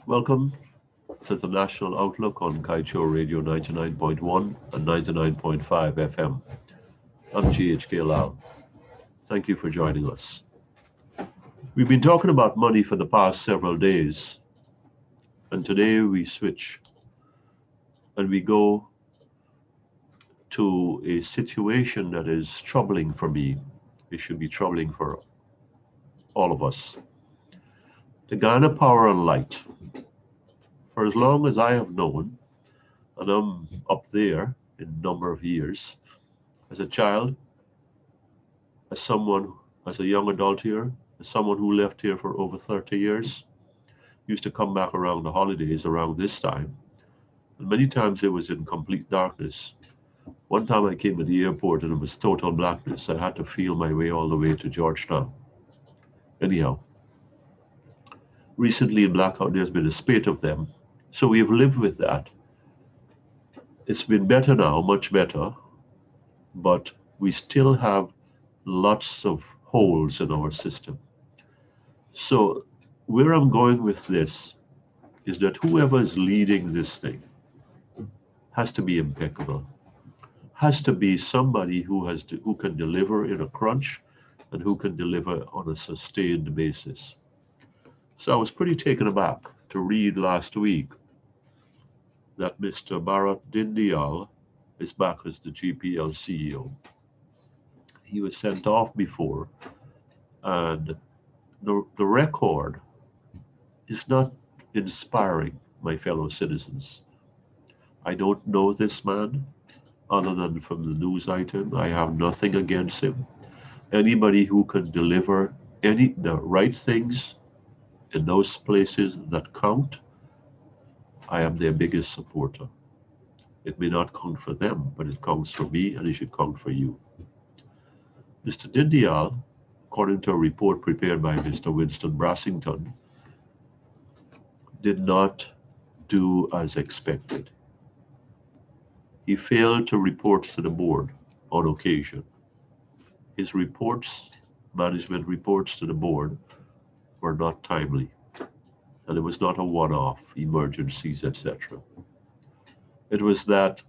Welcome to the National Outlook on Kaieteur Radio 99.1 and 99.5 FM. I'm GHK Lall. Thank you for joining us. We've been talking about money for the past several days, and today we switch and we go to a situation that is troubling for me. It should be troubling for all of us. The Ghana Power and Light. For as long as I have known, and I'm up there in number of years, as a child, as someone, as a young adult here, as someone who left here for over 30 years, used to come back around the holidays around this time, and many times it was in complete darkness. One time I came to the airport and it was total blackness. I had to feel my way all the way to Georgetown. Anyhow, recently in blackout, there's been a spate of them. So we've lived with that. It's been better now, much better, but we still have lots of holes in our system. So where I'm going with this is that whoever is leading this thing has to be impeccable, has to be somebody who can deliver in a crunch and who can deliver on a sustained basis. So I was pretty taken aback to read last week that Mr. Bharat Dindyal is back as the GPL CEO. He was sent off before, and the record is not inspiring, my fellow citizens. I don't know this man other than from the news item. I have nothing against him. Anybody who can deliver the right things in those places that count, I am their biggest supporter. It may not count for them, but it counts for me and it should count for you. Mr. Dindyal, according to a report prepared by Mr. Winston Brassington, did not do as expected. He failed to report to the board on occasion. His reports, management reports to the board, were not timely. And it was not a one-off, emergencies, etc. It was that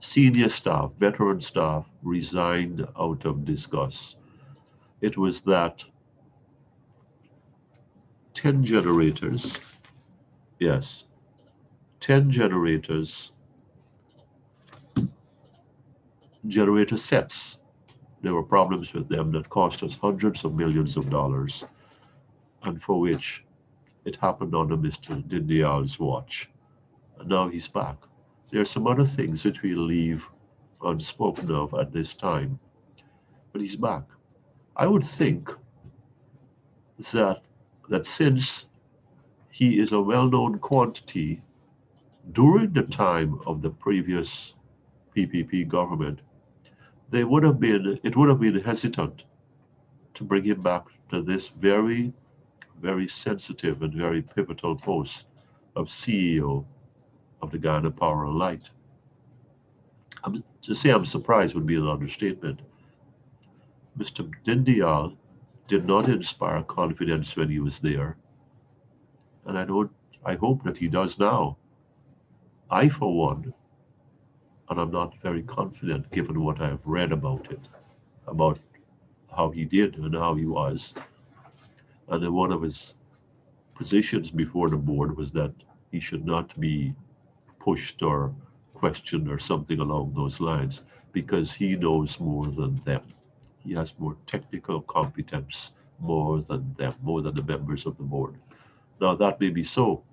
senior staff, veteran staff, resigned out of disgust. It was that 10 generators, yes, 10 generators, generator sets. There were problems with them that cost us hundreds of millions of dollars, and for which it happened under Mr. Dindyal's watch. And now he's back. There are some other things which we'll leave unspoken of at this time, but he's back. I would think that since he is a well-known quantity during the time of the previous PPP government, it would have been hesitant to bring him back to this very, very sensitive and very pivotal post of CEO of the Ghana Power and Light. To say I'm surprised would be an understatement. Mr. Dindyal did not inspire confidence when he was there, and I hope that he does now. I, for one, and I'm not very confident given what I've read about it, about how he did and how he was. And then one of his positions before the board was that he should not be pushed or questioned or something along those lines because he knows more than them. He has more technical competence more than them, more than the members of the board. Now that may be so,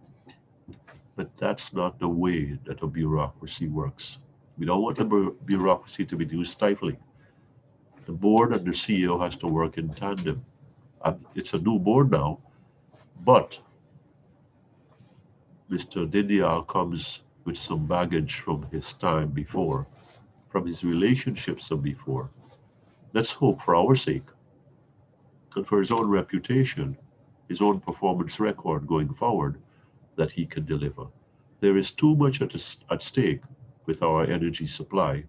but that's not the way that a bureaucracy works. We don't want the bureaucracy to be too stifling. The board and the CEO has to work in tandem. It's a new board now, but Mr. Dindyal comes with some baggage from his time before, from his relationships of before. Let's hope for our sake and for his own reputation, his own performance record going forward, that he can deliver. There is too much at stake with our energy supply,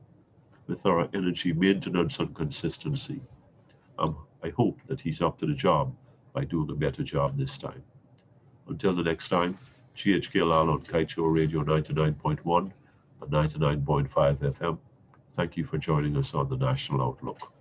with our energy maintenance and consistency. I hope that he's up to the job by doing a better job this time. Until the next time, GHK Lall on Kaieteur Radio 99.1 and 99.5 FM. Thank you for joining us on the National Outlook.